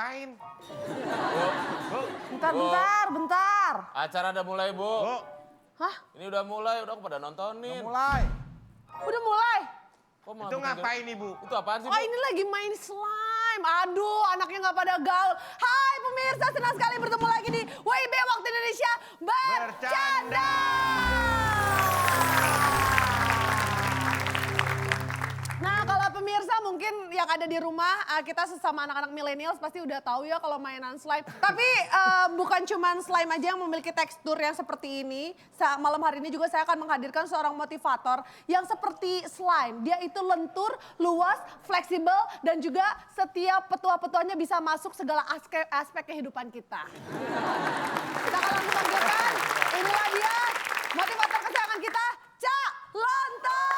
ngapain? Bentar. Acara udah mulai, Bu. Hah? Ini udah mulai, udah pada nontonin. Mulai. Udah mulai? Kok malah Itu begitu? ngapain Ibu? Itu apaan sih, Bu? Oh ini lagi main slime. Aduh anaknya nggak pada gaul. Hai pemirsa, senang sekali bertemu lagi di WIB Waktu Indonesia Bercanda. Nah kalau pemirsa mungkin yang ada di rumah, kita sesama anak-anak millennials pasti udah tahu ya kalau mainan slime. Tapi bukan cuma slime aja yang memiliki tekstur yang seperti ini. Malam hari ini juga saya akan menghadirkan seorang motivator yang seperti slime. Dia itu lentur, luas, fleksibel, dan juga setiap petua-petuanya bisa masuk segala aspek kehidupan kita. Kita akan langsung panggilkan, inilah dia motivator kesayangan kita, Cak Lontar.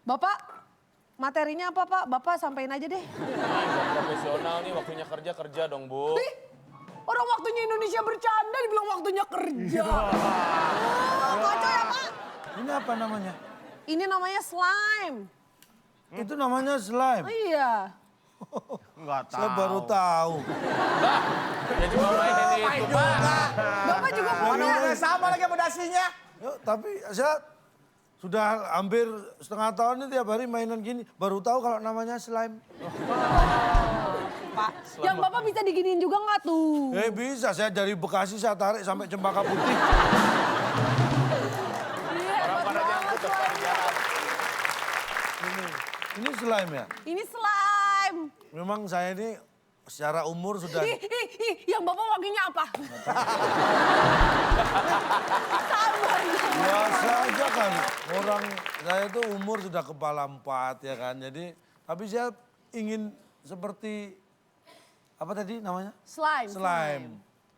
Bapak, materinya apa Pak? Bapak sampein aja deh. Profesional nih, waktunya kerja dong, Bu. Orang waktunya Indonesia Bercanda dibilang waktunya kerja. Kacau ya Pak? Ini apa namanya? Ini namanya slime. Itu namanya slime. Iya. Enggak tahu. Saya baru tahu. Lah, ya cuma mainin itu, Pak. Bapak juga punya. Sama lagi sama dasinya. Yuk, tapi saya sudah hampir setengah tahun ini tiap hari mainan gini. Baru tahu kalau namanya slime. Pak, yang Bapak bisa diginiin juga nggak tuh? Bisa, saya dari Bekasi saya tarik sampai Cempaka Putih. Iya, Orang pada nyangkut depan jalan. Ini slime ya? Ini slime. Memang saya ini secara umur sudah... Yang Bapak wanginya apa? Sabar. Biasa aja kan, orang saya itu umur sudah kepala 4 ya kan. Jadi, tapi saya ingin seperti, apa tadi namanya? Slime. Slime.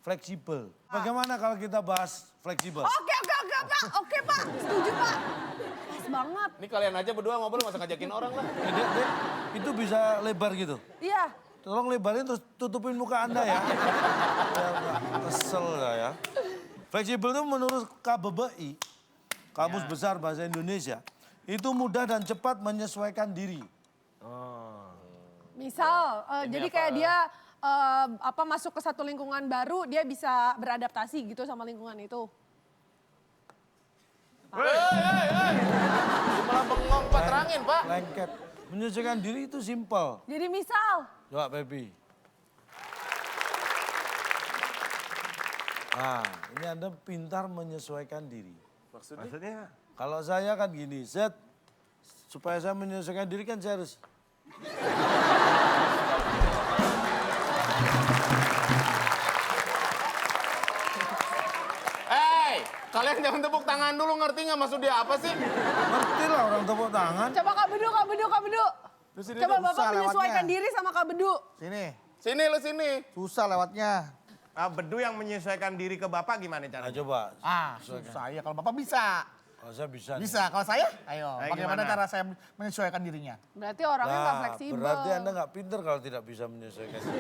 Fleksibel. Bagaimana kalau kita bahas fleksibel? Oke Pak. Oke Pak. Setuju Pak. Pas banget. Ini kalian aja berdua ngobrol, masa ngajakin orang lah. Dek, itu bisa lebar gitu? Iya. Tolong lebarin terus tutupin muka Anda ya. Kesel ya. Fleksibel itu menurut KBBI, Kamus Besar Bahasa Indonesia, itu mudah dan cepat menyesuaikan diri. Misal, jadi apa? kayak dia masuk ke satu lingkungan baru, dia bisa beradaptasi gitu sama lingkungan itu. Hei. Malah bengong, Pak. Terangin, Pak. Lengket. Menyesuaikan diri itu simpel. Jadi misal, Coba, Pepi. Nah, ini Anda pintar menyesuaikan diri. Maksudnya? Kalau saya kan gini, supaya saya menyesuaikan diri kan saya harus... Hei, kalian jangan tepuk tangan dulu, ngerti nggak maksud dia apa sih? Ngerti lah orang tepuk tangan. coba Kak Bedu. Di sini Coba dong. Bapak menyesuaikan diri sama Kak Bedu. Sini, Sini, lu sini. susah lewatnya. Bedu yang menyesuaikan diri ke Bapak gimana Nah, caranya? coba. Susah ya. Kalau Bapak bisa. Kalau saya bisa. nih. Bisa. Kalau saya, ayo. Ayo, Bagaimana gimana? cara saya menyesuaikan dirinya? Berarti orangnya nggak Nah, fleksibel. berarti Anda nggak pinter kalau tidak bisa menyesuaikan diri.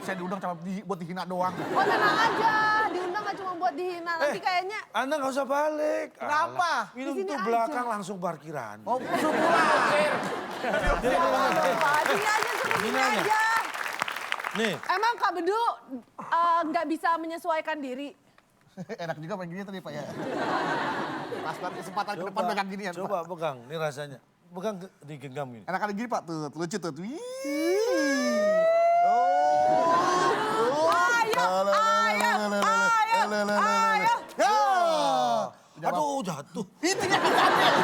Saya diundang cuma buat dihina doang. Oh tenang aja, diundang nggak cuma buat dihina. Nanti kayaknya Anda nggak usah balik. Kenapa? Alah, minum Di sini tuh aja. belakang langsung parkiran. Oh, suruh pulang. Pak, sini aja suruh sini Gini aja. aja. Nih, Emang Kak Bedu nggak bisa menyesuaikan diri? Enak juga main gini tadi Pak ya. Pas banget kesempatan ke depan pegang gini ya Pak. coba pegang, ini rasanya. Pegang digenggam ini. Enak ada gini Pak, tuh lucu tuh. Wih. Ayo. Ya. Aduh, jatuh. Itu dia ambil.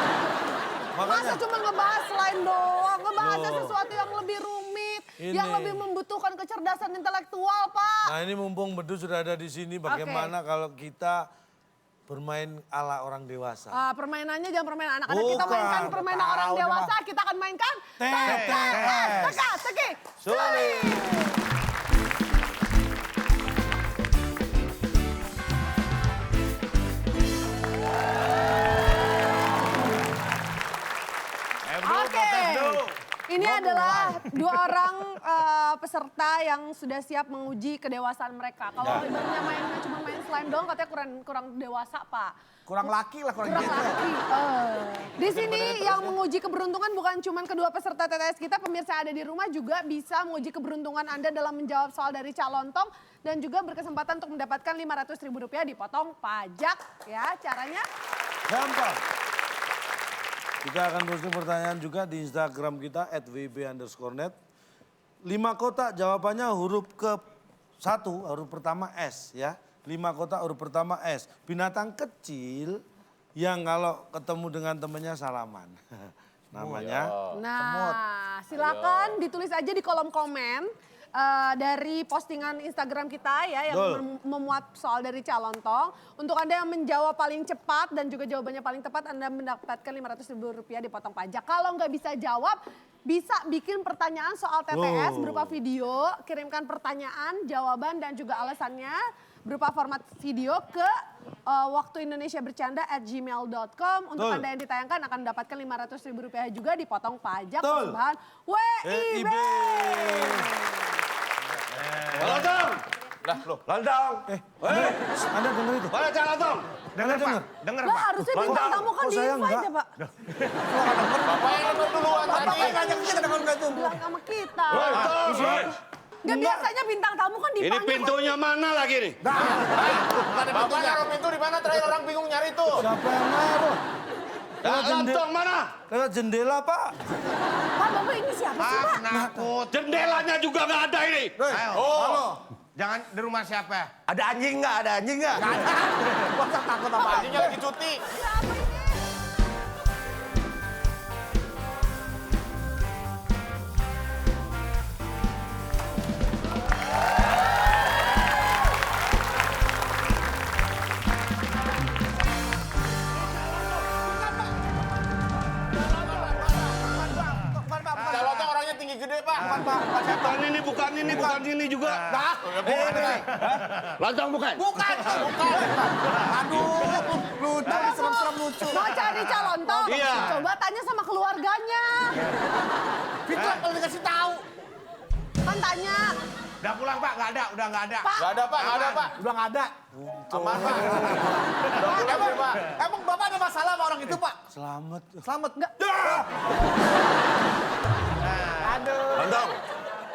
Makanya, Masa cuma ngebahas slime doang, ngebahasnya sesuatu yang lebih rumit, Ini. yang lebih membutuhkan kecerdasan intelektual, Pak. nah ini mumpung Bedu sudah ada di sini, bagaimana kalau kita bermain ala orang dewasa? Permainannya jangan permainan anak-anak, kita Bukan. mainkan permainan orang Tahu dewasa, kita akan mainkan TTS. teka-teki Sulit. Ini adalah 2 orang peserta yang sudah siap menguji kedewasaan mereka. Kalau ibaratnya mainnya cuma main slime doang katanya kurang dewasa, Pak. Kurang laki lah, kurang Kurang gitu. laki. Di sini yang menguji keberuntungan bukan cuma kedua peserta TTS kita, pemirsa yang ada di rumah juga bisa menguji keberuntungan Anda dalam menjawab soal dari Calontong dan juga berkesempatan untuk mendapatkan Rp500.000 dipotong pajak. Ya, caranya Gampang. Kita akan posting pertanyaan juga di Instagram kita @wb_net. 5 kotak jawabannya huruf ke-1, huruf pertama S ya. 5 kotak huruf pertama S. Binatang kecil yang kalau ketemu dengan temannya salaman. Namanya Nah, silakan ditulis aja di kolom komen dari postingan Instagram kita ya yang memuat soal dari Calontong. Untuk Anda yang menjawab paling cepat dan juga jawabannya paling tepat, Anda mendapatkan Rp500.000 dipotong pajak. Kalau nggak bisa jawab, bisa bikin pertanyaan soal TTS berupa video, kirimkan pertanyaan, jawaban dan juga alasannya berupa format video ke waktuindonesiabercanda@gmail.com. Untuk Anda yang ditayangkan akan mendapatkan Rp500.000 juga dipotong pajak tambahan WIB. Calontong! Lah, loh. Calontong! Anda dengar itu? Mana Calontong? Dengar Pak, dengar Lah Pak. harusnya bintang tamu kan Oh, di saya invite enggak. ya Pak. Bapak yang nonton duluan tadi. Bapak yang ngajak kita dengan itu. Bilang sama kita. Calontong! Nggak biasanya bintang tamu kan Ini dipanggil. pintunya mana lagi nih? Bapak naruh pintu di mana? Terakhir orang bingung nyari tuh. Siapa yang naruh? Calontong mana? Lewat jendela Pak. Pak, Bapak ini siapa sih Pak? Penakut. Jendelanya juga nggak ada ini. Ayo. Oh, Jangan di rumah siapa? Ada anjing nggak? Ada anjing nggak? Masa takut apa? anjingnya lagi cuti. Siapa ini? Calontong orangnya tinggi gede, Pak. Bukan ini juga. Lontong bukan? Bukan. Aduh, lucu, serem-serem lucu. Mau cari Calontong? Iya. Coba tanya sama keluarganya. Fitra kalau dikasih tahu. Kan tanya. Udah pulang Pak, nggak ada, udah nggak ada. Pak, Gak ada, Pak. Gak ada, Pak. Udah nggak ada. Aman, Pak. Udah pulang deh, Pak. Emang Bapak ada masalah sama orang itu, Pak? Selamat. Selamat. Enggak. Lontong.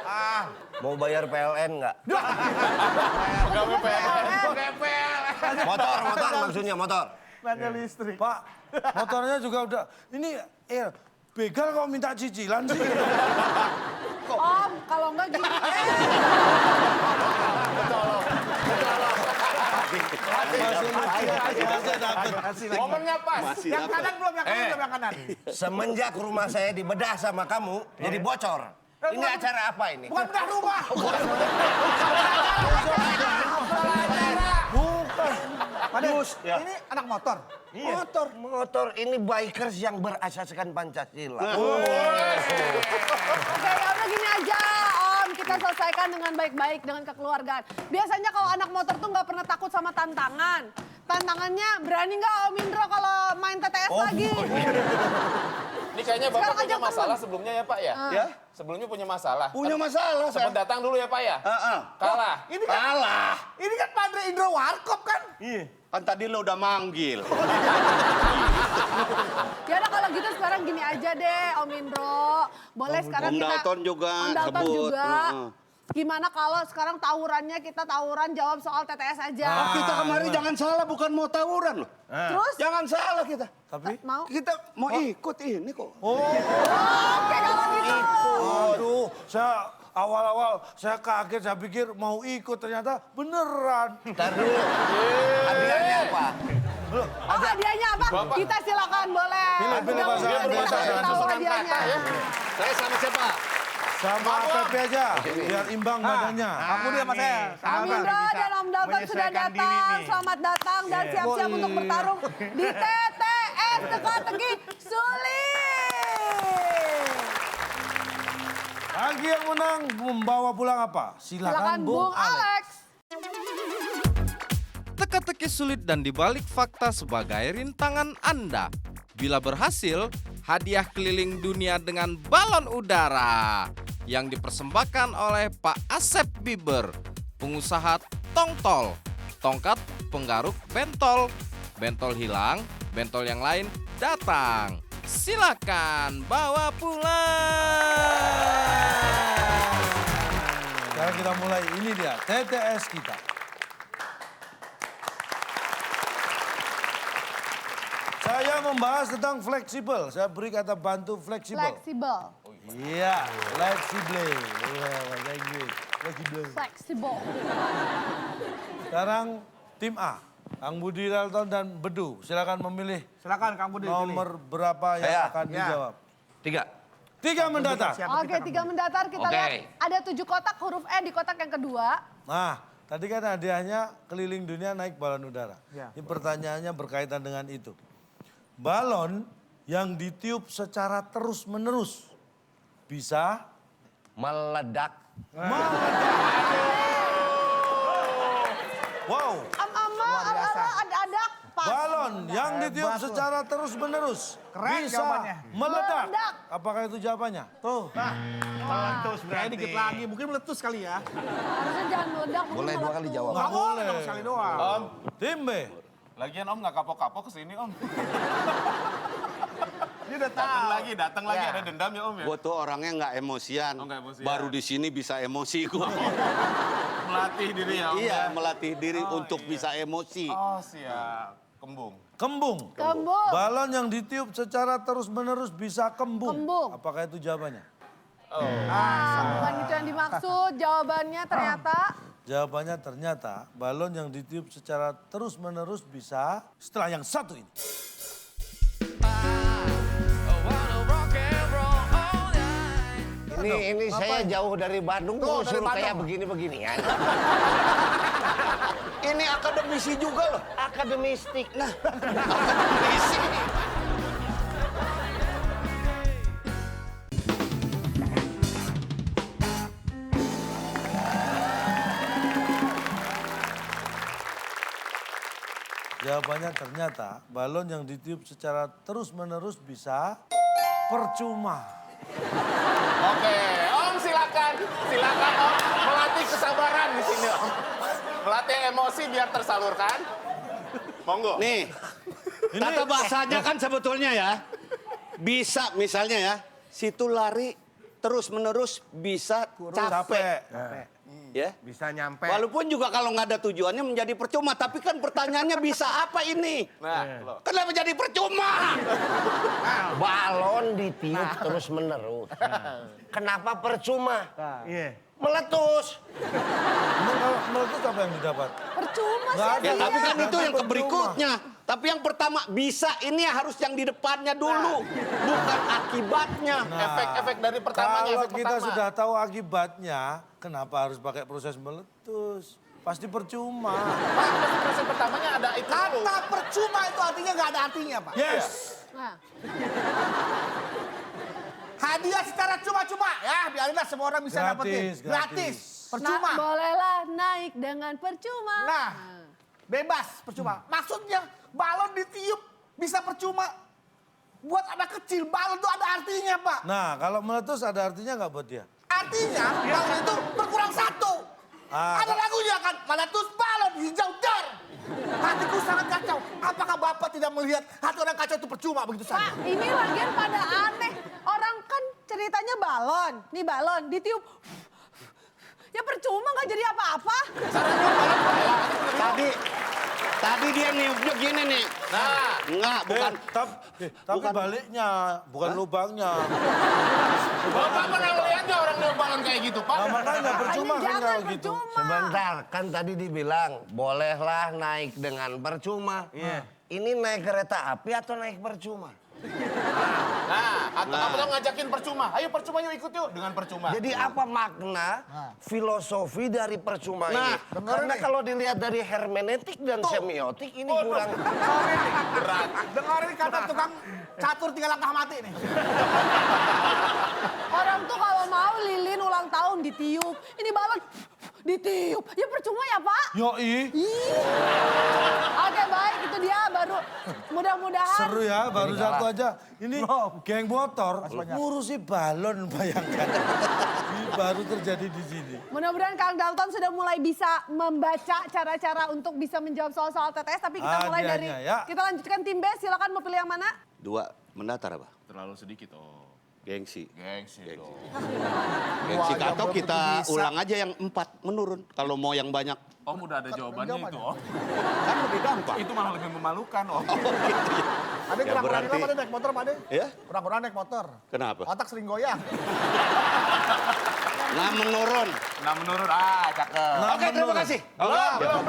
Ah, Mau bayar PLN nggak? Pegawai PLN. Gepel. Motor maksudnya motor. Pakai listrik. Pak, motornya juga udah. Ini begal kok minta cicilan sih. Om, kalau enggak gini. Masih dapat. Momennya pas. Yang kanan belum, yang kanan belum, yang kanan. Semenjak rumah saya dibedah sama kamu, jadi bocor. Ini acara apa ini? Bukan bedah rumah. Bukan. Ini anak motor. Motor ini bikers yang berasaskan Pancasila. Oke, ya udah gini aja Om. Kita selesaikan dengan baik-baik, dengan kekeluargaan. Biasanya kalau anak motor tuh nggak pernah takut sama tantangan. Tantangannya berani nggak Om Indro kalau main TTS lagi? Ini kayaknya Bapak Sekarang punya ajak masalah temen. sebelumnya ya, Pak ya? Ya? Sebelumnya punya masalah. Punya masalah Sempat saya. datang dulu ya, Pak ya? Kalah. Ini kan, Kalah. ini kan Padre Indro Warkop kan? Kan tadi lo udah manggil. Ya udah kalau gitu sekarang gini aja deh Om Indro. Boleh sekarang Om kita... Dalton juga Om Dalton sebut. juga. Heeh. Gimana kalau sekarang tawurannya kita tawuran jawab soal TTS aja. Kita kemarin jangan salah, bukan mau tawuran loh. Terus? Jangan salah kita. Tapi Mau? Kita mau ikut ini kok. Oke kalau gitu. aduh, saya awal-awal saya kaget, saya pikir mau ikut, ternyata beneran. Ntar dulu. Hadiahnya apa? Oh hadiahnya apa? Kita silakan boleh. Pilih Udah, pasangan, kita pilih kasih pasangan. tahu Susunan hadiahnya. kata ya. Saya sama siapa? Sama Pepe aja, biar imbang badannya. Aku dia sama saya. Om Indro dan Om Dalton sudah datang. Selamat datang dan siap-siap untuk bertarung di TTS teka-teki sulit. Bagi yang menang membawa pulang apa? Silakan Bung Alex. Teka-teki sulit dan dibalik fakta sebagai rintangan Anda. Bila berhasil, hadiah keliling dunia dengan balon udara yang dipersembahkan oleh Pak Asep Biber, pengusaha tongtol, tongkat penggaruk bentol. Bentol hilang, bentol yang lain datang. Silakan bawa pulang. Sekarang kita mulai, ini dia TTS kita. Saya membahas tentang fleksibel. Saya beri kata bantu fleksibel. Fleksibel. Iya, fleksibel. Iya, bahasa Inggris. Fleksibel. Fleksibel. Sekarang tim A. Kang Budi Dalton dan Bedu. Silakan memilih Silakan Kang Budi. nomor berapa yang Saya. akan dijawab. 3. 3 mendatar. Oke, 3 mendatar. Kita Oke. lihat ada 7 kotak, huruf E di kotak yang kedua. Nah, tadi kan hadiahnya keliling dunia naik balon udara. Ya. Ini pertanyaannya berkaitan dengan itu. Balon yang ditiup secara terus-menerus bisa Meledak. wow. Ada-ada. Balon yang ditiup secara terus-menerus Keren bisa jawabannya. meledak. Meledak. Apakah itu jawabannya? Tuh. Meletus Kayak berarti. dikit lagi, mungkin meletus kali ya. Harusnya jangan meledak. mungkin Boleh 2 kali meletus. jawab. Nggak boleh. Cuma sekali doang. Om, Tim B. lagian Om nggak kapok-kapok kesini Om. Dia udah tahu. Datang lagi ada dendam ya Om ya. Gue tuh orangnya nggak emosian. Oh, nggak emosian. Baru di sini bisa emosi gue. Melatih diri ya Om. Iya, ya? melatih diri untuk iya. bisa emosi. Oh siap. Kembung. Kembung. Kembung. Balon yang ditiup secara terus-menerus bisa kembung. Kembung. Apakah itu jawabannya? Bukan itu yang dimaksud. Jawabannya ternyata Jawabannya ternyata balon yang ditiup secara terus-menerus bisa setelah yang satu ini. Ini saya jauh dari Bandung Tuh, kok dari suruh kayak Bandung. begini-beginian. Ini akademisi juga loh. Akademistik. Nah, akademisi. Jawabannya ternyata balon yang ditiup secara terus-menerus bisa percuma. Oke, Om silakan. Silakan Om melatih kesabaran di sini Om. Melatih emosi biar tersalurkan. Monggo. Nih, tata bahasanya kan sebetulnya ya. Bisa misalnya ya, situ lari terus-menerus bisa capek. Ya. Bisa nyampe. Walaupun juga kalau nggak ada tujuannya menjadi percuma. Tapi kan pertanyaannya bisa apa ini? Nah, Kenapa jadi percuma? Balon ditiup terus-menerus. Kenapa percuma? Iya. Meletus. Emang kalau meletus apa yang didapat? percuma Nggak sih. ada. Ya dia. tapi kan itu yang Percuma. berikutnya. Tapi yang pertama bisa ini harus yang di depannya dulu. Bukan akibatnya. efek-efek dari pertamanya. Kalau Efek kita pertama. sudah tahu akibatnya, kenapa harus pakai proses meletus? Pasti percuma. Pak, proses pertamanya ada itu. Kata percuma itu artinya nggak ada artinya, Pak. Yes. Nah, Hadiah secara cuma-cuma. Ya, biarinlah semua orang bisa Gratis, dapetin. gratis. Gratis. Percuma. bolehlah naik dengan percuma. Nah, bebas percuma. Maksudnya balon ditiup bisa percuma. Buat anak kecil balon itu ada artinya, Pak. Nah, kalau meletus ada artinya nggak buat dia? Artinya balon itu berkurang satu. Ah, Ada lagunya kan, meletus balon hijau dar. Hatiku sangat kacau. Apakah Bapak tidak melihat hati orang kacau itu percuma begitu saja? Pak, ini lagian pada aneh. Orang kan ceritanya balon. Nih balon, ditiup. Ya percuma nggak jadi apa-apa. Tadi dia niupnya gini nih. Nah, Enggak, bukan. Tapi baliknya, bukan lubangnya. Bapak pernah lihatnya orang niup balon kayak gitu, Pak? Nah, makanya percuma Makanya kan jangan kalau gitu. percuma. Sebentar, kan tadi dibilang bolehlah naik dengan percuma. Ini naik kereta api atau naik percuma? Nah, atau ngajakin percuma. Ayo percuma yuk ikut yuk dengan percuma. Jadi apa makna filosofi dari percuma ini? Karena kalau dilihat dari hermeneutik dan semiotik ini kurang. berat. Dengar ini kata tukang catur 3 langkah mati nih. Orang tuh kalau mau lilin ulang tahun ditiup. Ini balon Ditiup. Ya percuma ya Pak. Yoi. Oke baik, itu dia baru mudah-mudahan. Seru ya, baru satu aja. Ini geng motor ngurusi balon, bayangkan. Ini baru terjadi di sini. Mudah-mudahan Kang Dalton sudah mulai bisa membaca cara-cara untuk bisa menjawab soal-soal TTS. Tapi kita mulai dari, Hadiahnya, ya. kita lanjutkan tim B. Silakan mau pilih yang mana? 2 mendatar apa? Terlalu sedikit, oh. Gengsi. Gengsi dong. Gengsi aja atau belum kita tentu bisa. ulang aja yang 4 menurun. Kalau mau yang banyak. Om udah ada jawabannya itu, Om. Kan lebih gampang. Itu malah lebih memalukan, Om. Oh gitu ya. Ade Ya, kurang-kurangin berarti- apa naik motor Pak Ade? Ya? Kurang-kurang naik motor. Kenapa? Otak sering goyang. Nah menurun. Nah menurut, cakep. Oke terima kasih. Belum.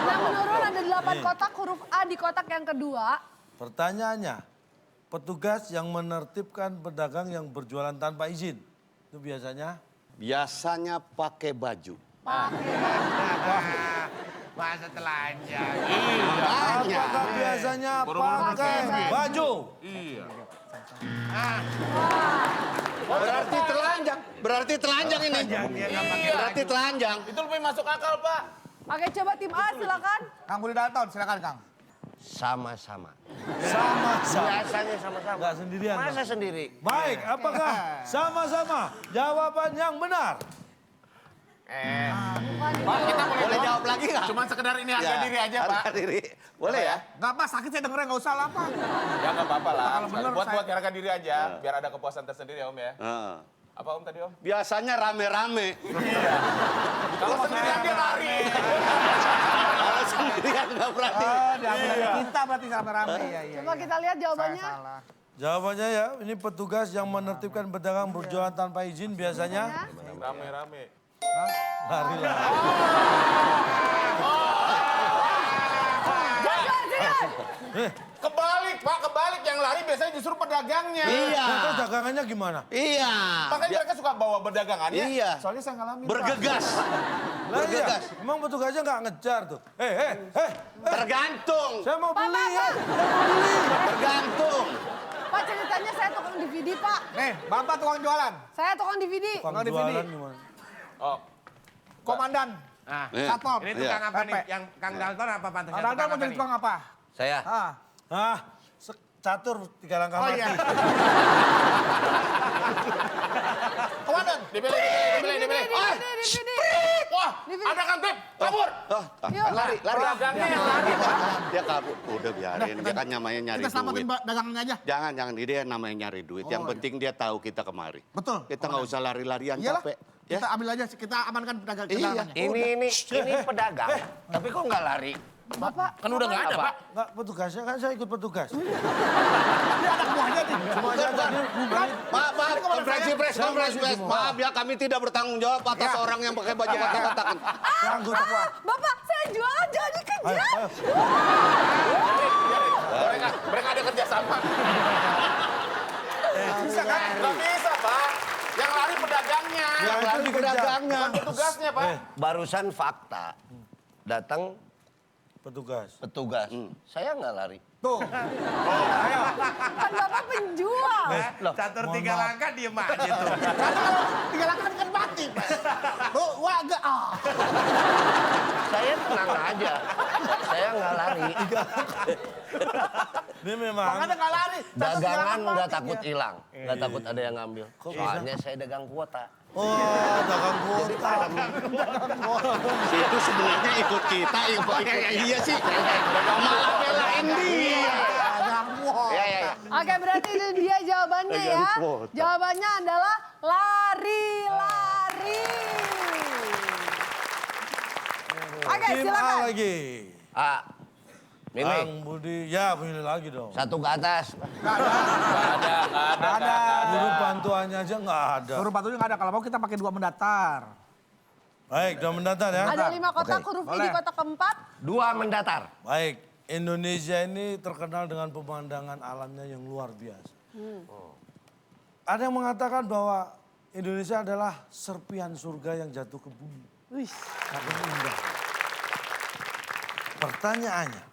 Nah menurun ada 8 kotak, huruf A di kotak yang kedua. Pertanyaannya, petugas yang menertibkan pedagang yang berjualan tanpa izin. Itu biasanya Biasanya pakai baju. Masa telanjang. Makanya. apakah biasanya Buru-buru pakai pakai baju? Iya. Berarti telanjang. Berarti telanjang ini. Berarti telanjang. Itu lebih masuk akal, Pak. Oke coba tim A silakan. Kang Budi Dalton, silakan Kang. Sama-sama. Sama-sama. Biasanya sama-sama. Nggak sendirian, Masa sendiri? Baik, apakah sama-sama? Jawaban yang benar. Pak, kita Boleh jawab lagi nggak? Cuman sekedar ini harga Ya, diri aja, Pak. Harga diri. Boleh ya? Nggak Pak, sakit saya dengernya nggak usah lah Pak. Ya nggak apa-apa lah. Kalau bener Buat saya- harga diri aja, biar ada kepuasan tersendiri ya, Om ya. Heeh. Apa Om tadi, Om? Biasanya rame-rame. Kalau sendirian dia lari. Kalau sendirian nggak berani. Diambil dari kita berarti rame-rame. Iya. Coba kita lihat Saya jawabannya. salah. Jawabannya ya, ini petugas yang menertibkan pedagang berjualan tanpa izin biasanya Rame-rame. lari-lari. Kebalik, Pak, kebalik. Yang lari biasanya justru pedagangnya. Iya. Terus dagangannya gimana? Iya. Makanya mereka suka bawa berdagangannya. Iya. Soalnya saya ngalamin. Pak. Bergegas. Lah iya, Bergegas. emang petugasnya nggak ngejar tuh. Tergantung. Saya mau beli ya. Tergantung. Pak ceritanya saya tukang DVD Pak. Nih, Bapak tukang jualan. Saya tukang DVD. Tukang DVD. jualan gimana? Oh, Komandan. Iya. Satpam. Ini tukang apa nih? Pepe. Yang Kang Dalton apa pantasnya? Kang Dalton mau jadi tukang apa? Saya. Ah. Ah, catur 3 langkah Oh mati. iya. Komandan. dipilih. Ah, DVD. wah, ada Kantip, kabur. Oh, kan lari. Pedagangnya yang lari, Pak. Dia kabur. Udah biarin. Dia kan namanya nyari Kita selamatin duit. dagangannya aja. Jangan, dia namanya nyari duit. Yang penting dia tahu kita kemari. Betul. Kita nggak usah lari-larian Iyalah. capek. Kita Ya. ambil aja, kita amankan Iya. dagangannya. Ini pedagang. Tapi kok nggak lari? Bapak. Kan udah nggak ada, Pak. Enggak, petugasnya kan saya ikut petugas. Ini anak buahnya nih. Cuma jaga dia. Maaf, konferensi pers. Maaf ya, kami tidak bertanggung jawab atas orang yang pakai baju kotak-kotak. Anggota gua. Bapak saya jualan jangan dikejar. Ayo. Mereka ada kerjasama. Bisa kan? Nggak bisa, Pak. Yang lari pedagangnya. Ya, itu Lari dikejar. pedagangnya. Bukan petugasnya, Pak. Barusan fakta. Datang Petugas. petugas. Saya nggak lari. Tuh. Kan Bapak penjual. Catur mohon 3 maaf. langkah diem aja tuh. Karena kalau 3 langkah kan mati. Tuh, wah agak. Saya tenang aja. Saya nggak lari. Ini memang Makanya nggak lari. Dagangan nggak takut hilang. Nggak takut ada yang ngambil. Soalnya saya dagang kuota. dagang kuota. Itu sebenarnya ikut kita. Iya sih. Malah belain dia. Ya. Oke berarti ini dia jawabannya ya. Jawabannya adalah lari. Oke Tim A silakan. lagi. Ah, ini Kang Budi, ya pilih lagi dong. satu ke atas. Nggak ada. Guru bantuannya aja nggak ada. Suruh batunya nggak ada. Kalau mau kita pakai 2 mendatar. Baik, udah mendatar ya. Ada 5 kotak, Oke, huruf I di boleh. kotak keempat. 2 mendatar. Baik, Indonesia ini terkenal dengan pemandangan alamnya yang luar biasa. Ada yang mengatakan bahwa Indonesia adalah serpihan surga yang jatuh ke bumi. Wih. Saking indah. Pertanyaannya,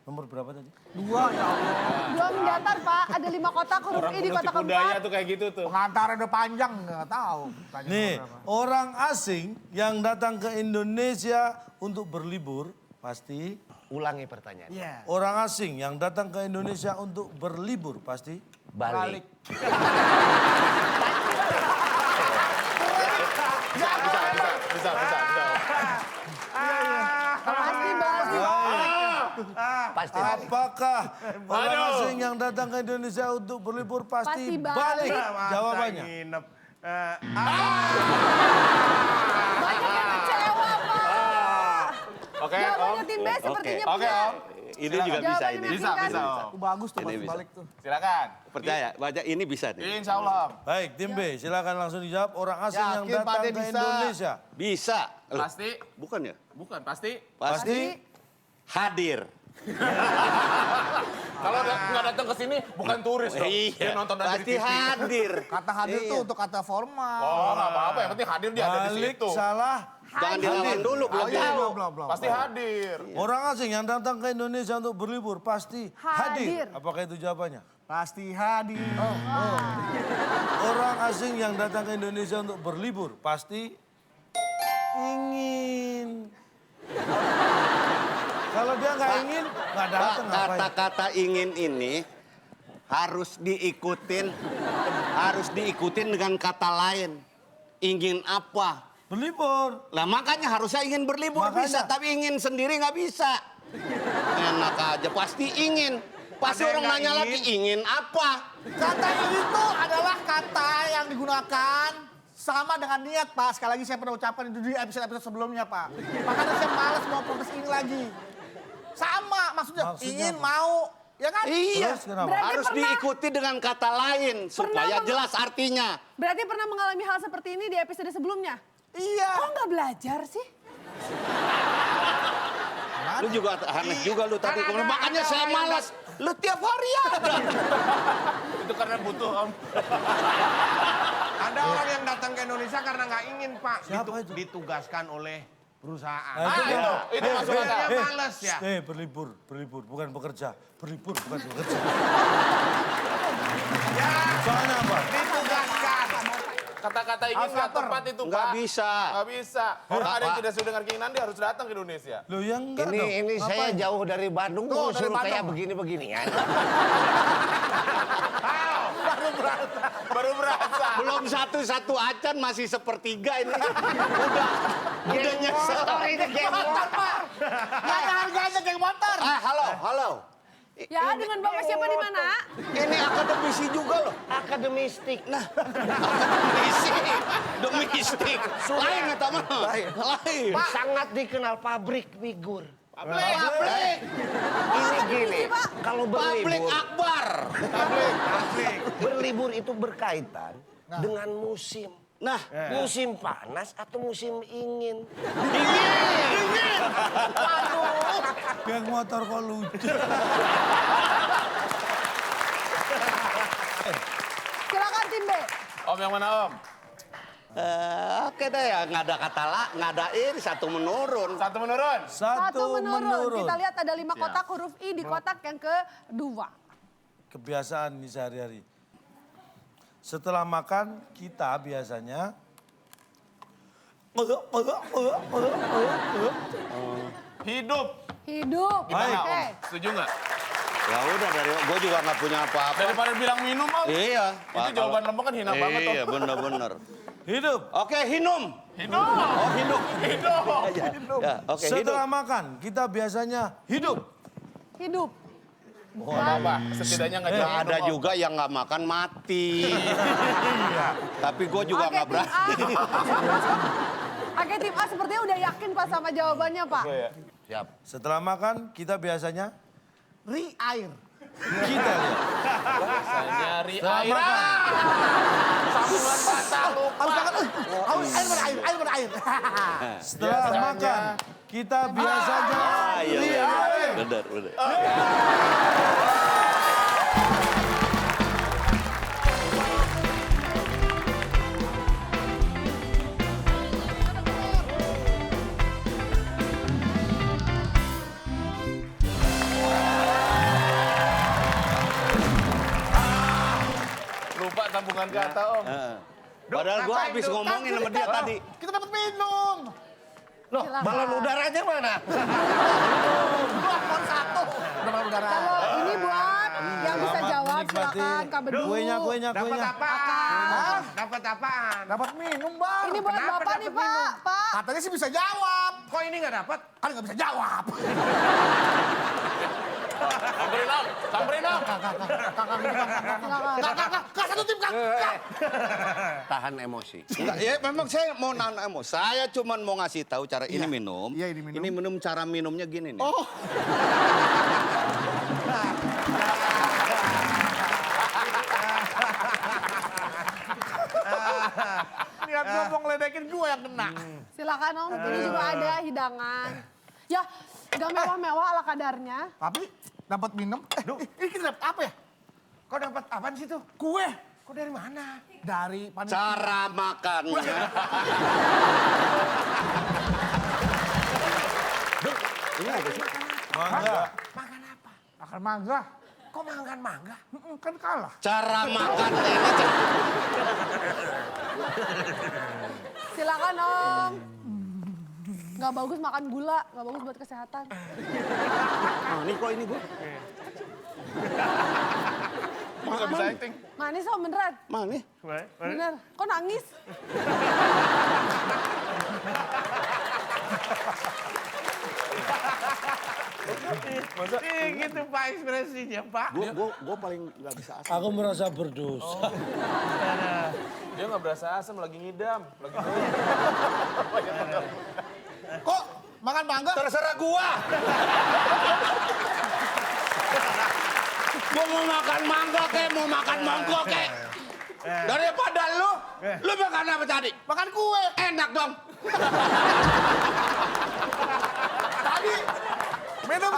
Nomor berapa tadi? 2 ya Allah. 2 mendatar, Pak. Ada 5 kotak huruf I di kotak keempat. tuh kayak gitu tuh. Pengantarnya udah panjang, nggak tahu. Tanya Nih, nomor berapa. orang asing yang datang ke Indonesia untuk berlibur, pasti. Ulangi pertanyaan. Iya. Orang asing yang datang ke Indonesia untuk berlibur, pasti. Balik. Bisa. Pasti balik. Pasti. Apakah orang asing yang datang ke Indonesia untuk berlibur Pasti pasti balik. balik? Masa Jawabannya. nginep. Banyak yang kecewa, Pak. Oke, Jawabannya tim B sepertinya Oke, benar. Om. Ini juga bisa Jawabannya ini. meyakinkan. Om. Bagus tuh Ini pasti bisa. balik tuh. Silakan. Percaya, baca ini bisa nih. Insya Allah, Om. Baik, tim B, silakan langsung dijawab. Orang asing yang Yakin, Pak datang De, ke bisa. Indonesia. Bisa. Loh, Pasti. bukan ya? Bukan, pasti. Pasti hadir. Kalau nggak datang ke sini, bukan turis dong. Dia nonton dari Pasti TV. hadir. Kata hadir tuh untuk kata formal. Oh, nggak apa-apa. Yang penting hadir dia ada di Balik situ. salah. Jangan dilawan dulu, belum Oh, iya, tahu. belum. Pasti hadir. Orang asing yang datang ke Indonesia untuk berlibur pasti Hadir. hadir. Apakah itu jawabannya? Pasti hadir. Orang asing yang datang ke Indonesia untuk berlibur pasti ingin. Kalau dia nggak ingin, nggak Pak, datang ngapain? kata-kata ingin ini harus diikutin dengan kata lain. Ingin apa? Berlibur. Lah makanya harusnya ingin berlibur Makanya. bisa, tapi ingin sendiri nggak bisa. Enak aja, pasti ingin. Pasti Ada yang orang nggak nanya lagi, ingin apa? Kata ini tuh adalah kata yang digunakan sama dengan niat, Pak. Sekali lagi saya pernah ucapkan itu di episode-episode sebelumnya, Pak. Makanya saya malas mau protes ini lagi. Sama, maksudnya ingin, apa? mau, ya kan? Iya, Terus kenapa? Berarti harus pernah- diikuti dengan kata lain supaya meng- jelas artinya. Berarti pernah mengalami hal seperti ini di episode sebelumnya? Iya. Kok nggak belajar sih? Lu juga aneh juga lu tadi. Kan ada Makanya saya orang yang malas. Lu tiap hari ada. Itu karena butuh, Om. Ada orang yang datang ke Indonesia karena nggak ingin, Pak. Siapa itu? Ditugaskan oleh perusahaan. Itu masuk akal. Dia males ya. Berlibur, bukan bekerja. Berlibur, bukan bekerja. Ya, Soalnya apa? ditugaskan. Kata-kata ingin nggak tepat itu, Pak. Nggak bisa. Nggak bisa. Orang ada yang tidak sesuai dengan keinginan, dia harus datang ke Indonesia. Loh yang enggak dong. Ini saya Ngapain? jauh dari Bandung Tuh, kok dari suruh kayak Bandung. begini-beginian. Baru berasa. Belum satu acan masih sepertiga ini. Udah nyesel. Motor ini geng motor. Nggak ada harganya geng motor. Halo. Ya, dengan Bapak siapa di mana? Ini akademisi juga loh. Akademistik. Nah, akademisi. Domestik. Lain ya, teman. Lain. Sangat dikenal pabrik figur. Pabrik. Ini gini, kalau Pabrik berlibur, akbar. berlibur itu berkaitan dengan musim. Nah, Musim panas atau musim ingin. dingin. Geng motor kok lucu. Silakan tim B. Om yang mana, Om? Oke deh ya, nggak ada kata nggak ada ini, satu menurun. Satu menurun. Satu menurun. Kita lihat ada 5 kotak huruf I di kotak yang kedua. Kebiasaan nih sehari-hari. Setelah makan, kita biasanya Hidup. Hidup. Baik. Oke. Setuju nggak? Ya udah dari gue juga nggak punya apa-apa. Daripada bilang minum, Om. Iya. Itu jawaban lembek kan hina banget, Om. Iya, bener-bener. hidup. Oke, hinum. Hidup. Oh, hidup. Hidup. Ya, oke, hidup. Setelah makan, kita biasanya hidup. Hidup. Oh, apa? Setidaknya nggak Ya, jawab. ada juga yang nggak makan mati. Tapi gue juga Oke, nggak tim A. berani. Oke, tim A sepertinya udah yakin Pak sama jawabannya Pak. Siap. Setelah makan, kita biasanya Air. kita lihat. Nyari Setelah air. makan, Sambungan patah lupa. Air berair. setelah makan, kita biasanya Iya, lihat. bener. kata Om. Padahal gua ngapain, habis Duk? ngomongin sama dia tadi. Kita dapat minum. Loh, balon udaranya mana? Pohon satu. Udah balon udara. Kalau ini buat yang bisa Selamat jawab menikmati silakan Kak Bedu. kuenya. Dapat apaan? Dapat apaan? Dapat minum, Bang. Ini buat Kenapa Bapak nih dapet Pak. minum? Pak. Katanya sih bisa jawab. Kok ini nggak dapat? Kan nggak bisa jawab. Samperin Om, samperin Om. Silakan. Kak, satu tim, Kak. Tahan emosi. Enggak, ya memang saya mau nahan emosi. Saya cuma mau ngasih tahu cara ini minum. Iya, ini minum. Ini minum cara minumnya gini nih. Oh. Niat gua mau ngeledekin gua yang kena. Silakan Om. Ini juga ada hidangan. Ya, nggak mewah-mewah ala kadarnya. Tapi dapat minum. Ini kita dapat apa ya? Kok dapat apaan sih tuh? Kue. Kok dari mana? Dari panitia. Cara makannya. Mangga. Makan apa? Makan mangga. Kok makan mangga? Kan kalah. Cara makannya ini. Silakan Om. Nggak bagus makan gula, nggak bagus buat kesehatan. Ah, ini kok ini gua. Nggak bisa acting. Manis Om beneran? Mana? Bener. Kok nangis? Gitu Pak ekspresinya Pak. Gua paling nggak bisa asam. Aku merasa berdosa. Dia nggak berasa asam, lagi ngidam. Lagi Kok makan mangga? Terserah gua. Gua mau makan mangga kek, mau makan mangga kek. Daripada lu makan apa tadi? Makan kue. Enak dong. Tadi minum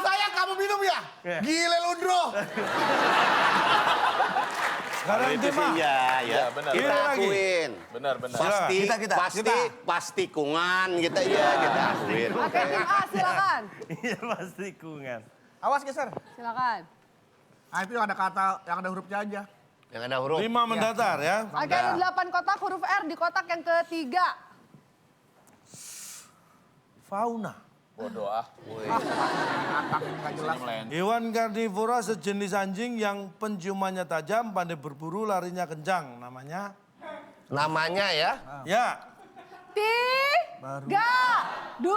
saya kamu minum ya? Gile Lundro. Sekarang Itu tim sih A. ya. benar. Kita Ini lagi. akuin. Benar, benar. Pasti, Kita. pasti kungan kita ya kita akuin. Oke tim A silakan. Iya pasti kungan. Awas geser. Silakan. Nah itu yang ada kata, yang ada hurufnya aja. Yang ada huruf. 5 mendatar ya. Oke ada 8 kotak huruf R di kotak yang ketiga. Fauna. Bodoh ah. Nggak jelas. Hewan karnivora sejenis anjing yang penciumannya tajam, pandai berburu, larinya kencang. Namanya? Namanya ya. Ya. 3, 2,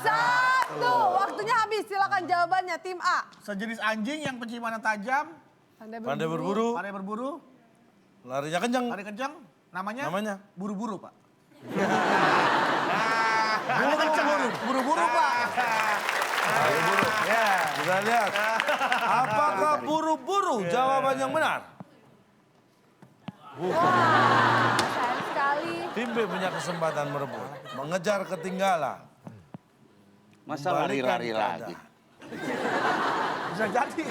1. Waktunya habis. Silakan jawabannya tim A. Sejenis anjing yang penciumannya tajam, Pandai berburu, pandai berburu, larinya kencang. lari kencang. Namanya? Namanya? Buru-buru, Pak. Buru-buru, Pak. Ya, kita lihat. Apakah buru-buru jawaban yang benar? Wah, sayang sekali. Tim B punya kesempatan merebut. Mengejar ketinggalan. Masa Kembalikan lari-lari keadaan. lagi? Bisa jadi.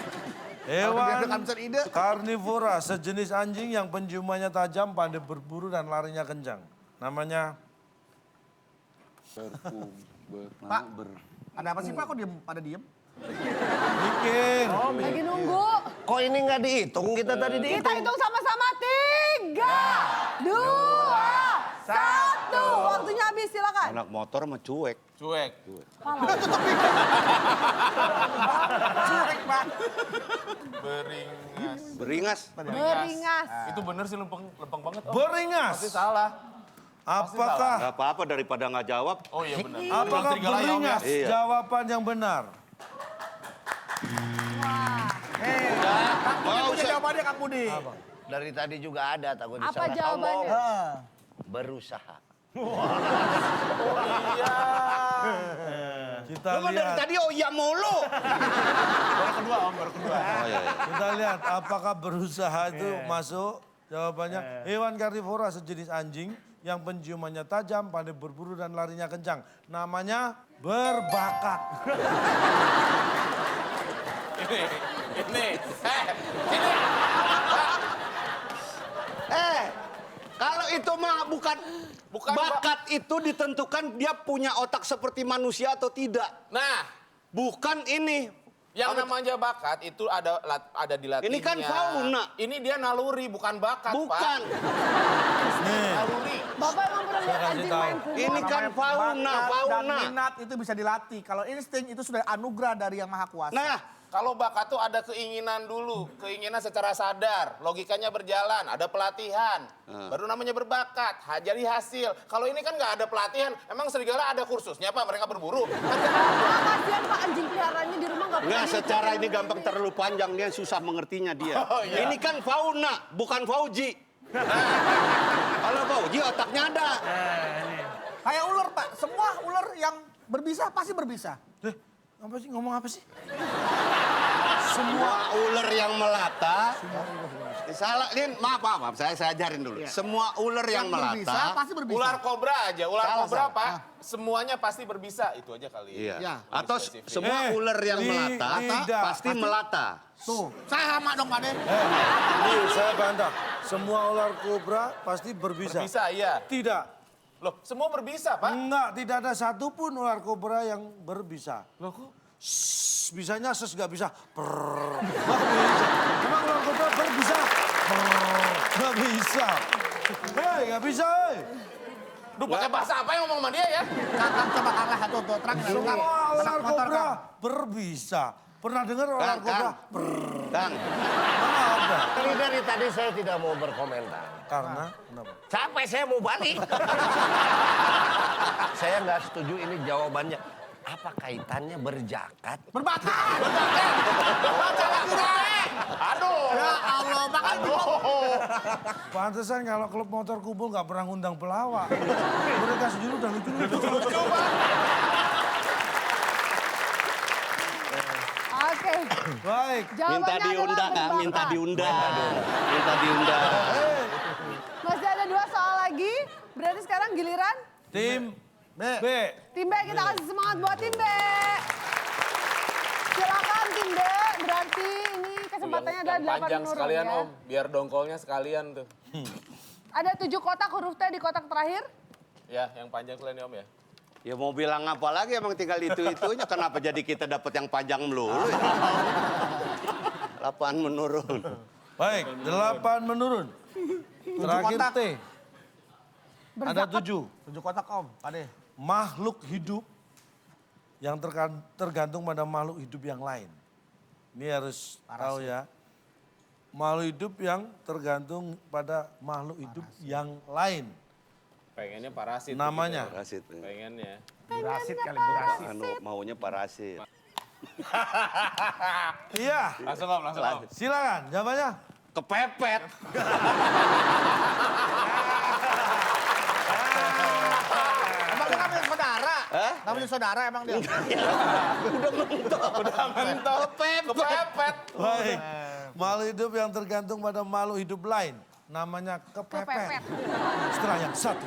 Hewan Kehabisan ide. karnivora sejenis anjing yang penciumannya tajam, pandai berburu dan larinya kencang. Namanya? Pak, ada apa sih Pak? Kok pada diem? Mikir. Lagi nunggu. Kok ini nggak dihitung? Kita tadi Kita dihitung. hitung sama-sama. 3, 2, 1. Waktunya habis silakan. Anak motor mah cuek. Cuek. Cuek, Pak. Beringas. Beringas. Beringas. Itu bener sih lempeng banget. Om. Beringas. Pasti salah. Apakah Gak apa-apa daripada nggak jawab. Oh iya benar. apakah Serigala ya, Om, ya? beringas Iya. jawaban yang benar? Kak Pudi punya jawabannya, Kak Pudi. Dari tadi juga ada takut Apa disalah jawabannya? ngomong. Berusaha. Kita Lu mah dari lihat, tadi oh iya mulu. Baru kedua Om, baru kedua. Oh iya. kita lihat apakah berusaha itu masuk jawabannya. Hewan karnivora sejenis anjing yang penciumannya tajam, pandai berburu dan larinya kencang. Namanya berbakat. Ini. Kalau itu mah bukan bakat itu ditentukan dia punya otak seperti manusia atau tidak. Nah, Bukan ini Yang namanya bakat itu ada di latinnya. Ini kan fauna. Ini dia naluri, bukan bakat, Bukan. Pak. Nih, Naluri. Bapak emang pernah lihat kasih anjing tahu. main kumur? Ini kan fauna, Bakat dan fauna. minat itu bisa dilatih. Kalau insting itu sudah anugerah dari Yang Maha Kuasa. Nah, Kalau bakat tuh ada keinginan dulu, keinginan secara sadar, logikanya berjalan, ada pelatihan, baru namanya berbakat, jadi hasil. Kalau ini kan nggak ada pelatihan, emang serigala ada kursusnya Pak, mereka berburu. Kan nggak ada. Kasihan Pak, anjing peliharaannya di rumah nggak pernah nggak diikutin. secara ini gampang terlalu panjang, dia susah mengertinya dia. Oh, iya. Ini kan fauna, bukan Fauji. Kalau Fauji otaknya ada. Kayak ular, Pak. Semua ular yang berbisa pasti berbisa. apa sih ngomong apa sih? Semua ular yang melata. Salah, ini maaf, saya ajarin dulu. Semua ular yang berbisa melata. pasti berbisa. Ular kobra aja, ular Salah, kobra salah. Pak, semuanya pasti berbisa, itu aja kali. Iya. Ya. Atau Spesifik. semua ular yang melata tidak. pasti melata. Tuh, saya sama dong, Pak De. Ini saya bantah. Semua ular kobra pasti berbisa. Bisa, iya. Tidak. Loh, semua berbisa Pak. Enggak, tidak ada satupun ular kobra yang berbisa. Loh kok? Bisanya nggak bisa. Nggak bisa. Emang ular kobra berbisa? Nggak bisa. Hei, nggak bisa. Hei. Duh, pakai bahasa apa yang ngomong sama dia ya? Kakak coba kalah satu tuh, terang. Semua ular Anak motor, kobra Kang. berbisa. Pernah dengar ular kobra? Kang, Mana ada? Ini dari tadi saya tidak mau berkomentar. Karena, kenapa? Capek saya mau balik. Saya nggak setuju ini jawabannya. Apa kaitannya berjakat? Berbakat! Baca lagi deh! Aduh. Ya Allah, makan Pantesan kalau klub motor kumpul nggak pernah ngundang pelawak. Mereka sendiri udah lucu-lucu. Oke. Baik. minta Jawabannya diundang, adalah Kang, minta berbakat. diundang. Minta diundang. Masih ada 2 soal lagi. Berarti sekarang giliran Tim B. tim B. Kita kasih semangat buat tim B. Silakan tim B. Berarti ini kesempatannya adalah 8 Panjang menurun sekalian ya. Om, biar dongkolnya sekalian tuh. Ada 7 kotak huruf T di kotak terakhir. Ya, yang panjang sekalian ya Om ya. Ya mau bilang apa lagi, emang tinggal itu-itunya. Kenapa jadi kita dapat yang panjang melulu? 8 menurun. Baik, 8 menurun. Terakhir kotak. T. Ada 7. 7 kotak, Om. Pak De. Makhluk hidup yang tergantung pada makhluk hidup yang lain. Ini harus tahu ya. Makhluk hidup yang tergantung pada makhluk hidup yang lain. Pengennya parasit. Namanya. Parasit. Pengennya. Burasit kali, burasit. Anu, maunya parasit. Iya, Langsung Om, langsung Om. silakan jawabannya. Kepepet. Emang dia namanya saudara? Namanya saudara emang dia? Udah mentok. Kepepet. Baik, makhluk hidup yang tergantung pada makhluk hidup lain. Namanya kepepet. Kepepet. Setelah yang satu.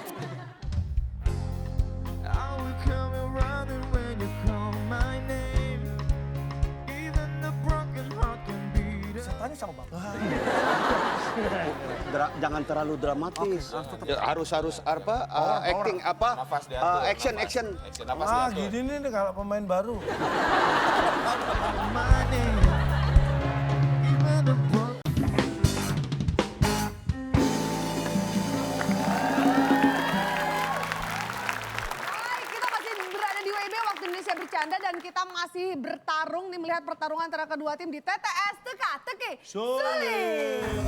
Setannya sama Bapak. Jangan terlalu dramatis. Ya, harus apa? Acting apa? Nafas diatur. Action, nafas. action. Nafas Ah, diatur. gini nih kalau pemain baru. Baik, kita masih berada di WIB Waktu Indonesia Bercanda dan kita masih bertarung nih melihat pertarungan antara kedua tim di TTS Teka-Teki Sulit.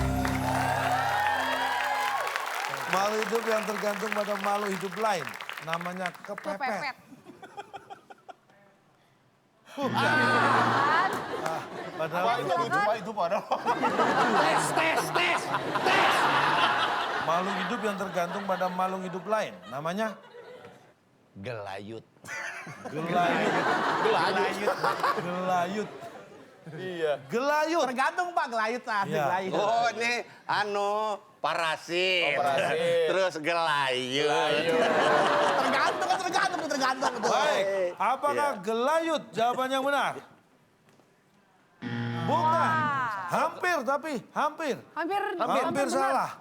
Makhluk hidup yang tergantung pada makhluk hidup lain. Namanya kepepet. Kepepet. Padahal Itu padahal. Tes. makhluk hidup yang tergantung pada makhluk hidup lain. Namanya Gelayut. gelayut. Gelayut. Iya. Gelayut. Tergantung Pak, gelayut lah. Iya. Gelayut. Oh, ini parasit. Oh, parasit. Terus gelayut. Tergantung. Itu. Baik, apakah gelayut jawaban yang benar? Bukan. Hampir tapi hampir. Hampir salah.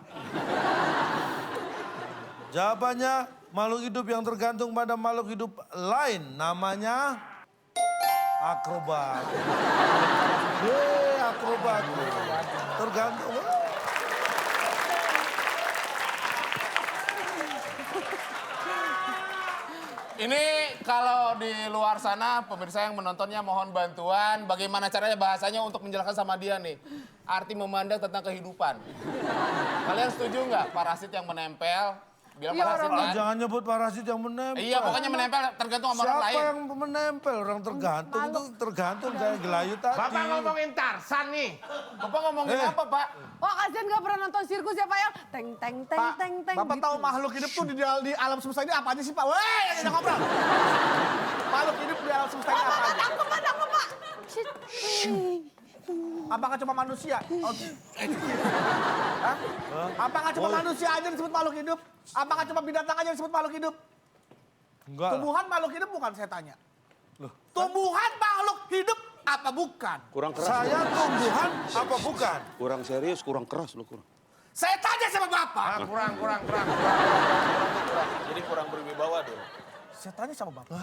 Jawabannya makhluk hidup yang tergantung pada makhluk hidup lain. Namanya Akrobat. Akrobat. Tergantung. Ini kalau di luar sana pemirsa yang menontonnya mohon bantuan bagaimana caranya bahasanya untuk menjelaskan sama dia nih. Arti memandang tentang kehidupan. Kalian setuju nggak parasit yang menempel? Bilang Iya, parasit kan? Jangan nyebut parasit yang menempel. Iya pokoknya menempel tergantung sama orang Siapa lain. yang menempel? Orang tergantung tuh tergantung kayak gelayut tadi. Bapak ngomongin Tarsan nih. Bapak ngomongin apa Pak? Wah kasihan gak pernah nonton sirkus ya Pak ya? Teng teng teng Pak, teng teng Bapak gitu. tahu makhluk hidup tuh di alam semesta ini apa aja sih Pak? Weh, yang ngobrol. Makhluk hidup di alam semesta ini apa aja? Tangkep Pak. Shit. Apakah cuma manusia? Hah? Apakah cuma manusia aja disebut makhluk hidup? Apakah cuma binatang aja disebut makhluk hidup? Enggak lah. Tumbuhan makhluk hidup bukan saya tanya. Tumbuhan makhluk hidup apa bukan? Kurang keras. Saya tumbuhan apa bukan? Kurang serius, kurang keras lu kurang. Saya tanya sama Bapak. Kurang. Jadi kurang berwibawa dulu. Saya tanya sama Bapak.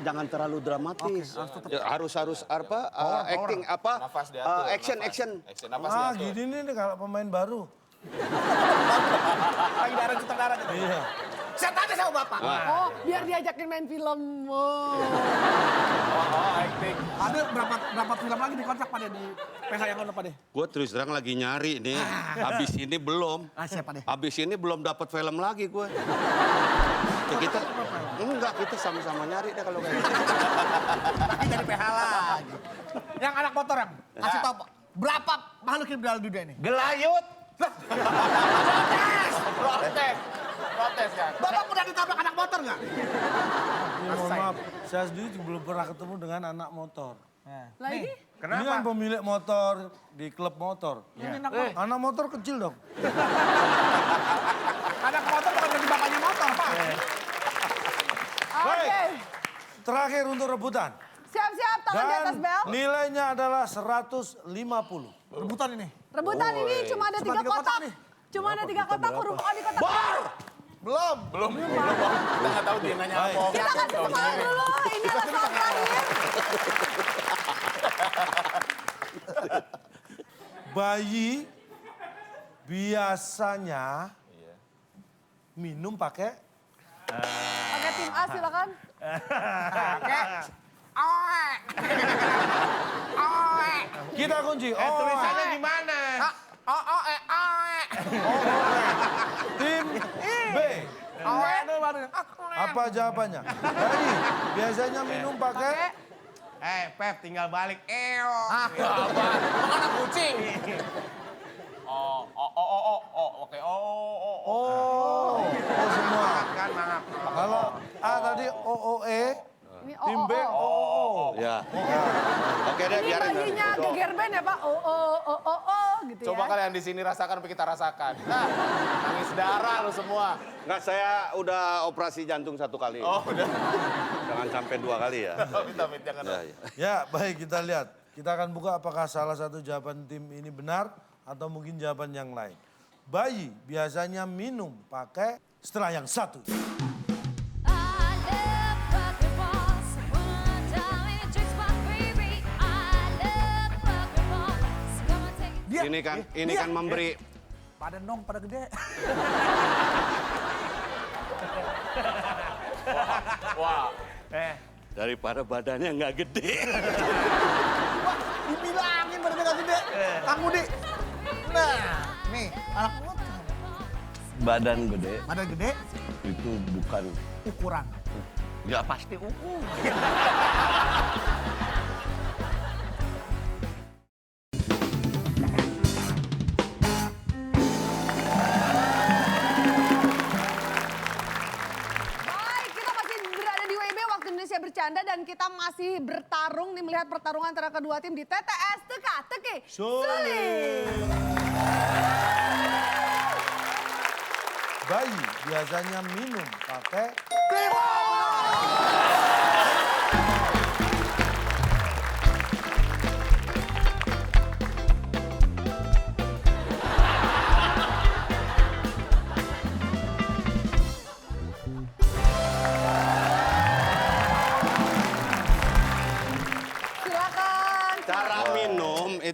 Jangan terlalu dramatis. Ya, harus apa? Acting apa? Nafas diatur. Action. Action nafas Ah, diatur. gini nih kalau pemain baru. Lagi darah gitu. Iya. Saya tanya sama Bapak. Oh biar diajakin main film. Oh. Acting. Ada berapa film lagi di kontrak pada di PH yang mana Pak deh? Gue terus terang lagi nyari nih. Habis ini belum. Siapa deh? Habis ini belum dapat film lagi gue. Ya kita enggak, kita sama-sama nyari deh kalau kayak gitu. Lagi dari PH lagi. Yang anak motor yang kasih tahu Pak. Berapa makhluk hidup di dalam dunia ini? Gelayut. Protes kan? Bapak pernah ditabrak anak motor nggak? Ya, mohon maaf, saya sendiri juga belum pernah ketemu dengan anak motor. Lagi? Ini kan pemilik motor di klub motor. Anak motor kecil dong. Anak motor bukan jadi bapaknya motor Pak. Oke. Baik. Terakhir untuk rebutan. Siap-siap tangan di atas Dan bel. nilainya adalah 150. Rebutan ini. Rebutan ini cuma ada Cuma 3 tiga kotak kotak. nih. Cuma ada 3 kotak, huruf O di kotak. Belum. Kita nggak tahu dia nanya apa. Kita kasih semangat dulu. Ini adalah soal terakhir. Bayi biasanya minum pakai Pakai tim A silakan. kita kunci. Tulisannya gimana? Tim B. Apa jawabannya? Bayi biasanya minum pakai Pep tinggal balik. Anak kucing. Oke. oh semua. Kan maaf. Kalau A tadi OOE, Ini tim B OOO. Ya. Oke deh, Ini biarin. baginya geger band ya Pak. Gitu Coba ya. kalian di sini rasakan apa kita rasakan. Nah, nangis darah lu semua. Nggak, saya udah operasi jantung 1 kali. Oh, udah. Jangan sampai 2 kali ya. Amit-amit jangan. Ya, ya. Ya, baik kita lihat. Kita akan buka apakah salah satu jawaban tim ini benar atau mungkin jawaban yang lain. Bayi biasanya minum pakai setelah yang satu. Ini kan memberi Pada nong, pada gede. Wah. daripada badannya nggak gede. Wah, dibilangin pada gak gede. Kang Budi. Nah, nih anak motor. Badan gede Badan gede, itu bukan, ukuran. ya pasti ukur. Baik, kita masih berada di WIB Waktu Indonesia Bercanda dan kita masih bertarung nih melihat pertarungan antara kedua tim di TTS Teka-Teki Sulit. Bayi biasanya minum pakai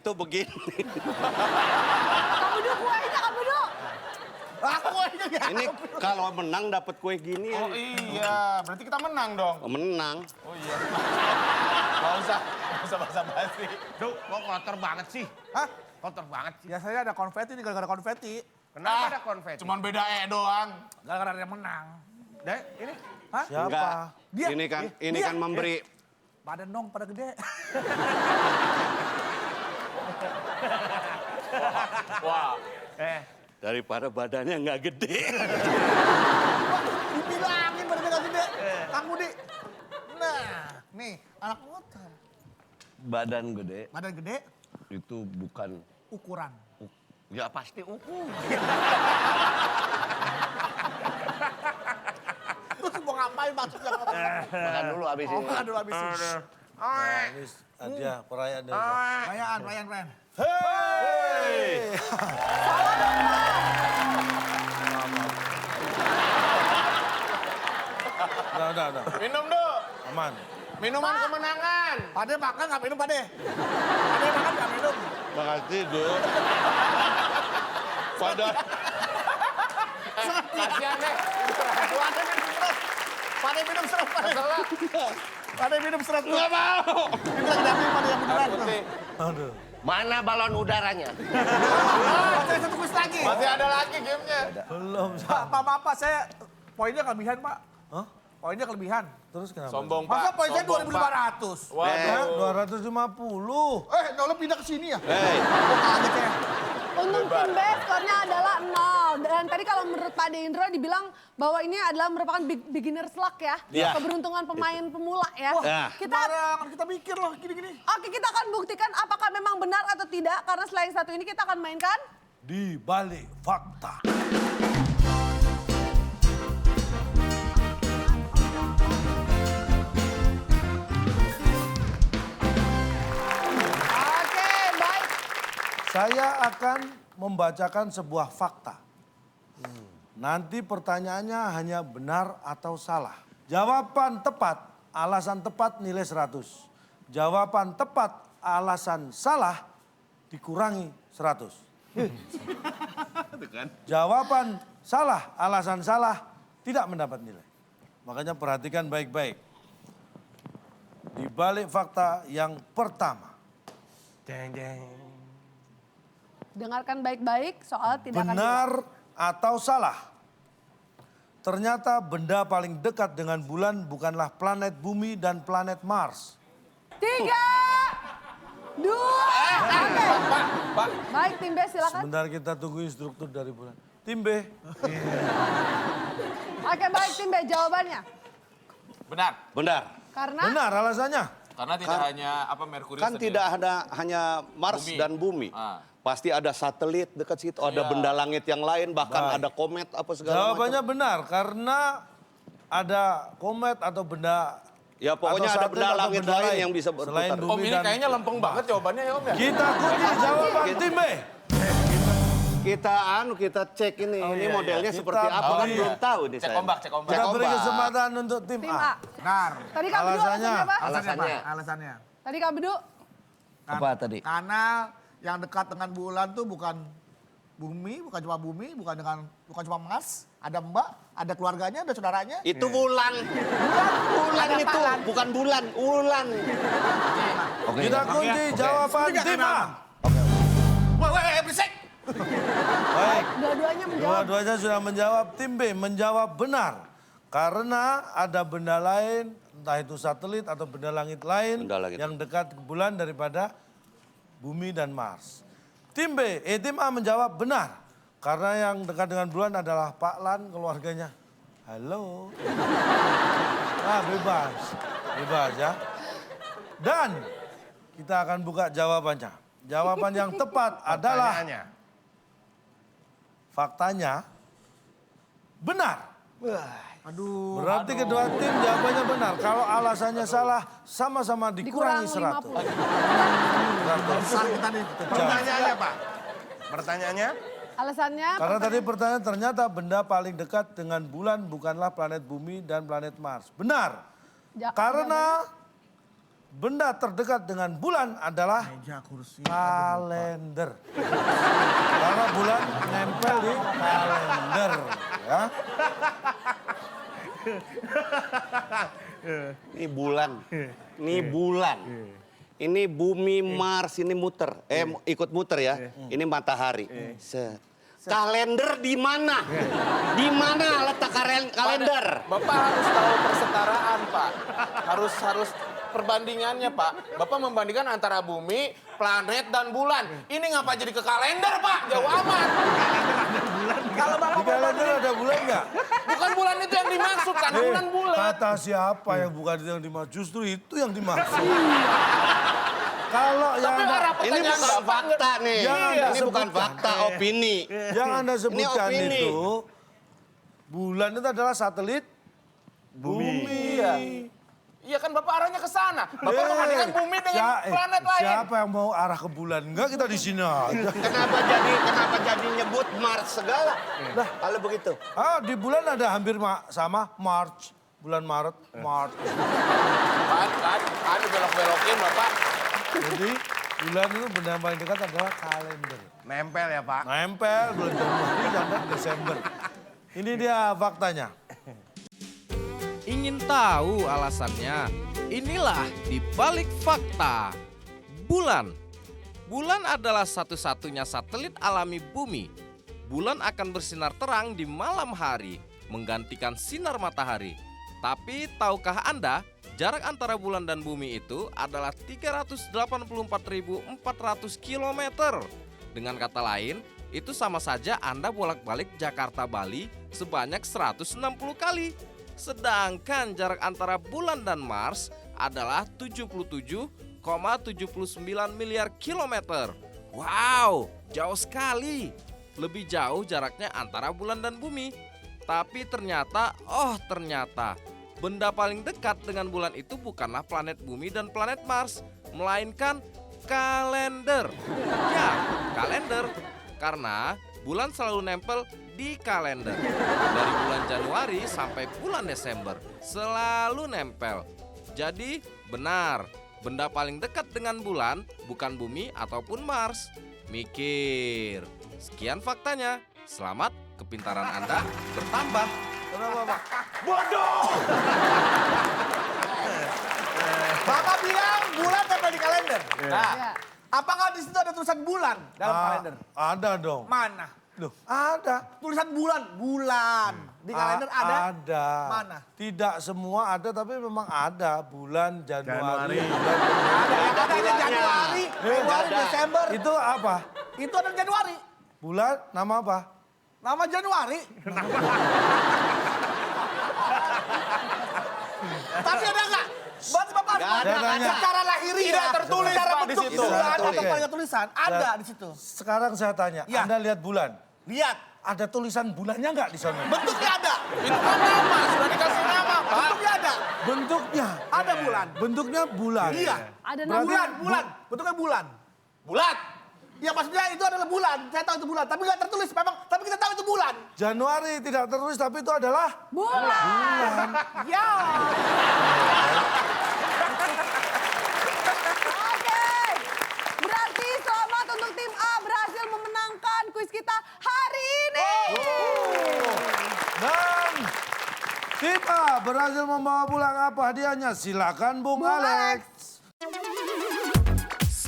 itu begini. Kamu dulu kuenya, kamu dulu. Aku aja ya. Ini kalau menang dapat kue gini. Oh iya, berarti kita menang dong. Menang. Oh iya. Gak usah basa-basi. Duh, kok kotor banget sih? Hah? Kotor banget sih. Biasanya ada konfeti nih, gara-gara konfeti. Kenapa ada konfeti? Cuman beda doang. Gara-gara ada yang menang. Deh, ini Hah? Siapa? Enggak. Dia. Ini kan memberi. Badan dong pada gede. Wah. Daripada badannya nggak gede. Dibilangin badannya gak gede. Kang Budi. Nah, nih anak motor. Badan gede Badan gede, itu bukan ukuran. ya pasti ukur. Terus mau ngapain maksudnya? Makan dulu habis Oh, ini. makan dulu habis ini. Nah, ini hadiah perayaan dari saya. Ryan. Udah. Minum dulu. Aman. Minuman kemenangan. Pade makan nggak minum, Pade? Pade makan nggak minum? Makasih, Dok. Pada Kasihan deh. Pade minum serut. Pade minum serut, Pade. Pade minum serut. nggak mau. Ini lagi damping Pade yang beneran. Putih. Aduh. Mana balon udaranya? Saya satu kuis lagi. Masih ada lagi gamenya. Belum. Pak, saya poinnya kelebihan, Pak. Hah? Poinnya kelebihan. Terus kenapa? Sombong, Pak. Masa poin saya Sombong, Pak. 2.500? Waduh. 250. Nolnya pindah ke sini ya? Hei, Oh, kaget saya. Untuk tim B skornya adalah 0. Dan tadi kalau menurut Pak Indro dibilang bahwa ini adalah merupakan beginner's luck ya. Iya. Keberuntungan pemain pemula ya. Nah. Kita Sembarangan kita mikir loh, gini-gini. Oke, kita akan buktikan apakah memang benar atau tidak. Karena selain satu ini kita akan mainkan. Di balik fakta. Oke, baik. Saya akan membacakan sebuah fakta. Nanti pertanyaannya hanya benar atau salah. Jawaban tepat, alasan tepat nilai 100. Jawaban tepat, alasan salah dikurangi 100. Jawaban salah, alasan salah tidak mendapat nilai. Makanya perhatikan baik-baik. Di balik fakta yang pertama. Dengarkan baik-baik soal tidak akan Benar atau salah? Ternyata benda paling dekat dengan bulan bukanlah planet Bumi dan planet Mars. 3, 2, oke. Baik, tim B silakan. Sebentar kita tunggu instruktur dari bulan. Tim B. Oke, baik tim B jawabannya. Benar. benar. Karena Benar alasannya. Karena tidak hanya Merkurius Kan sendiri. tidak ada hanya Mars Bumi. dan Bumi. Ah. Pasti ada satelit dekat situ, ada benda langit yang lain, bahkan Baik. ada komet apa segala Jawabannya macam. benar karena ada komet atau benda. Ya pokoknya atau ada satelit benda atau langit benda lain yang bisa Selain berputar. Bumi Om ini dan kayaknya lempeng banget jawabannya ya Om ya. Kita kunci jawaban tim B. Kita cek ini iya, modelnya iya. seperti Kita apa kan beri- belum tahu nih Cek saya. ombak, cek ombak. Kita Cek beri ombak. kesempatan untuk tim tim A. A. Benar. Tadi Kak Bedu Alasannya? alasannya apa? Alasannya. Alasannya. Tadi Kak Bedu. Apa tadi? Karena yang dekat dengan bulan tuh bukan bumi, bukan cuma Mars, ada Mbak, ada keluarganya, ada saudaranya. Itu bulan. Bulan itu bukan bulan, ulan. Oke. Kita kunci jawaban Tiga tim kanan. A. Woi, berisik. Baik. Dua-duanya menjawab. Dua-duanya sudah menjawab. Tim B menjawab benar. Karena ada benda lain, entah itu satelit atau benda langit lain Benda langit. yang dekat ke bulan daripada Bumi dan Mars. Tim A menjawab benar. Karena yang dekat dengan bulan adalah Pak Lan, keluarganya. Halo. Nah, bebas. Bebas ya. Dan kita akan buka jawabannya. Jawaban yang tepat adalah Pertanyaannya. faktanya benar. Aduh. Berarti kedua tim jawabannya benar. Kalau alasannya salah, sama-sama dikurangi 100. 50. Besar kita nih. Pertanyaannya Pak. Pertanyaannya? Alasannya Karena tadi pertanyaan ternyata benda paling dekat dengan bulan bukanlah planet Bumi dan planet Mars. Benar. Karena benda terdekat dengan bulan adalah Meja, kursi. kalender. Karena bulan nempel di kalender, ya. Ini bulan. Ini bulan. Ini bumi Mars ini muter. Ikut muter ya. Ini matahari. Set. Kalender di mana? Di mana letak kalender? Bapak harus tahu persetaraan, Pak. Harus perbandingannya, Pak. Bapak membandingkan antara bumi, planet, dan bulan. Ini ngapa jadi ke kalender, Pak? Jauh amat. Kalau Bapak Di kalender ada bulan nggak? Bukan bulan itu yang dimaksud, kan? Bulan bulan. Kata siapa yang bukan itu yang dimaksud? Justru itu yang dimaksud. Kalau yang Tapi arah Ini pertanyaan bukan Bapak fakta nih. Yang Anda Ini bukan sebutkan. fakta, opini. yang Anda sebutkan opini. itu, bulan itu adalah satelit bumi. Iya kan Bapak arahnya ke sana. Bapak membandingkan bumi dengan planet lain. Siapa yang mau arah ke bulan? Enggak, kita di sini aja. Kenapa jadi nyebut Mars segala? Lah, kalau begitu. Di bulan ada hampir sama March. Bulan Maret, March. Kan belok-belokin Bapak. Jadi bulan itu benda yang paling dekat adalah kalender. Nempel ya Pak. Nempel bulan Januari sampai Desember. Ini dia faktanya. Ingin tahu alasannya? Inilah di balik fakta. Bulan. Bulan adalah satu-satunya satelit alami bumi. Bulan akan bersinar terang di malam hari, menggantikan sinar matahari. Tapi tahukah Anda, jarak antara bulan dan bumi itu adalah 384.400 km. Dengan kata lain, itu sama saja Anda bolak-balik Jakarta-Bali sebanyak 160 kali. Sedangkan jarak antara bulan dan Mars adalah 77,79 miliar kilometer. Wow, jauh sekali. Lebih jauh jaraknya antara bulan dan bumi. Tapi ternyata, benda paling dekat dengan bulan itu bukanlah planet bumi dan planet Mars, melainkan kalender. Ya, kalender. Karena bulan selalu nempel di kalender. Dari bulan Januari sampai bulan Desember, selalu nempel. Jadi benar, benda paling dekat dengan bulan bukan bumi ataupun Mars. Mikir. Sekian faktanya. Selamat, kepintaran Anda bertambah. Kenapa, Pak? Bapak bilang bulan tempel di kalender. Nah, Iya. apakah di situ ada tulisan bulan dalam kalender? Ada dong. Mana? Loh, ada. Tulisan bulan. Di kalender ada? Ada. Mana? Tidak semua ada, tapi memang ada. Bulan Januari. Ada Januari, Februari, Desember. Itu apa? Itu ada Januari. Bulan, nama apa? Nama Januari. Tapi ada nggak? Berarti Bapak ada. secara lahiriah. Tidak tertulis, secara Pak, di bentuk situ. bulan atau Oke. pakai tulisan. Ada di situ. Sekarang saya tanya, Ya. Anda lihat bulan. Lihat. Ada tulisan bulannya nggak di sana? Bentuknya ada. Itu kan nama, sudah dikasih nama, Pak. Bentuknya ada. Bentuknya. Ada bulan. Bentuknya bulan. Iya. Ada Berarti nama. Bulan. Bentuknya bulan. Bulat. Ya maksudnya itu adalah bulan. Saya tahu itu bulan. Tapi nggak tertulis memang. Tapi kita tahu itu bulan. Januari tidak tertulis, tapi itu adalah Bulan. Ya. Oke. Berarti selamat untuk tim A berhasil memenangkan kuis kita hari ini. Dan tim A berhasil membawa pulang apa hadiahnya? Silakan Bung Alex.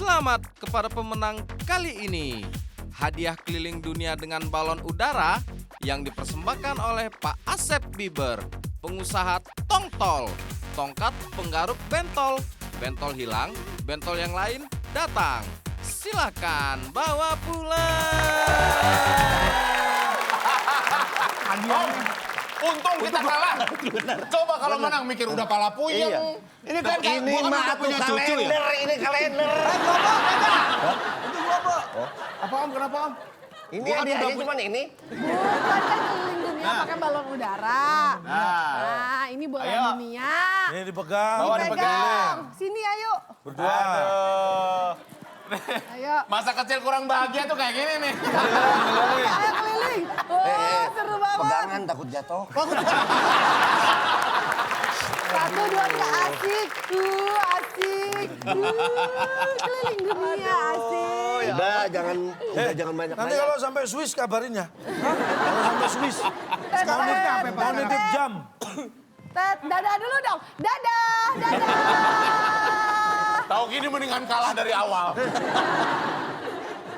Selamat kepada pemenang kali ini. Hadiah keliling dunia dengan balon udara yang dipersembahkan oleh Pak Asep Biber, pengusaha tongtol. Tongkat penggaruk bentol. Bentol hilang, bentol yang lain datang. Silakan bawa pulang. Untung kita kalah. Coba kalau menang mikir udah pala puyeng. Ini kan ini mah tuh kalender, ini kalender. Apa Om? Kenapa Om? Ini hadiahnya cuma ini. Bukan kan keliling dunia pakai balon udara. Nah, ini bola dunia. Ini dipegang. Dipegang. Sini ayo. Berdua. Ayo. Masa kecil kurang bahagia tuh kayak gini nih. Ayo keliling. Oh, seru banget. Pegangan takut jatuh. 1, 2, 3, asik. Asik. asik. Keliling dunia asik. Udah jangan banyak Nanti kalau sampai Swiss kabarin ya. Kalau sampai Swiss. Sekarang ini apa ya, Pak? Mau nitip jam. Dadah dulu dong. Dadah, dadah. Tahu gini mendingan kalah dari awal.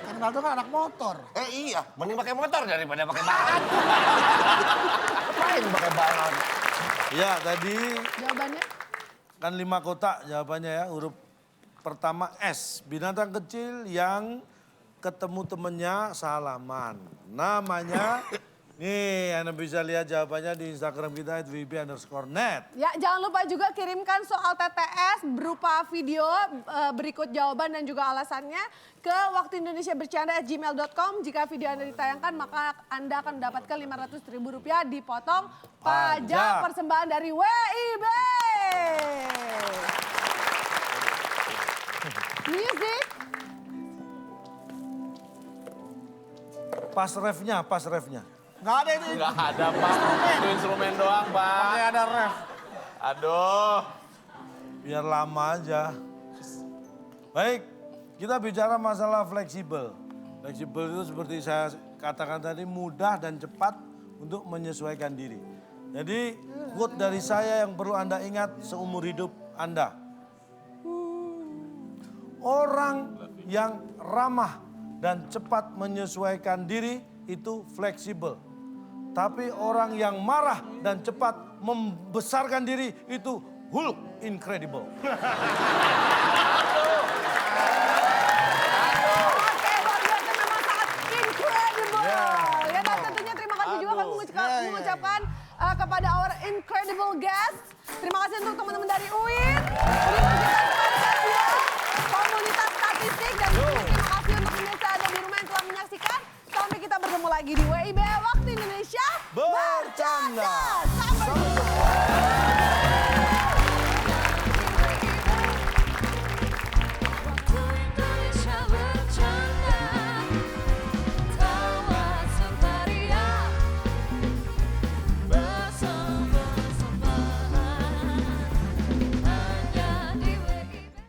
Kan Ronaldo kan anak motor. Iya, mending pakai motor daripada pakai balon. Ngapain pakai balon? Ya tadi Jawabannya? kan 5 kotak jawabannya ya. Huruf pertama S. Binatang kecil yang ketemu temennya salaman. Namanya, nih Anda bisa lihat jawabannya di Instagram kita @wb_net. Ya, jangan lupa juga kirimkan soal TTS berupa video berikut jawaban dan juga alasannya ke waktuindonesiabercanda@gmail.com. Jika video Anda ditayangkan, maka Anda akan mendapatkan Rp500.000 dipotong pajak persembahan dari WIB. Music. Pas refnya. Nggak ada itu. Nggak ada, Pak. Itu instrumen doang, Pak. Pakai ada ref. Aduh. Biar lama aja. Baik, kita bicara masalah fleksibel. Fleksibel itu seperti saya katakan tadi mudah dan cepat untuk menyesuaikan diri. Jadi quote dari saya yang perlu Anda ingat seumur hidup Anda. Orang yang ramah dan cepat menyesuaikan diri itu fleksibel. Tapi orang yang marah dan cepat membesarkan diri itu Hulk incredible. Oke, luar biasa memang sangat incredible. Ya, dan tentunya terima kasih juga kami mengucapkan kepada our incredible guest. Terima kasih untuk teman-teman dari UIN, Universitas Pancasila, Komunitas Statistik, dan terima kasih untuk pemirsa Anda di rumah yang telah menyaksikan. Sampai kita bertemu lagi di WIB Waktu Indonesia Bercanda.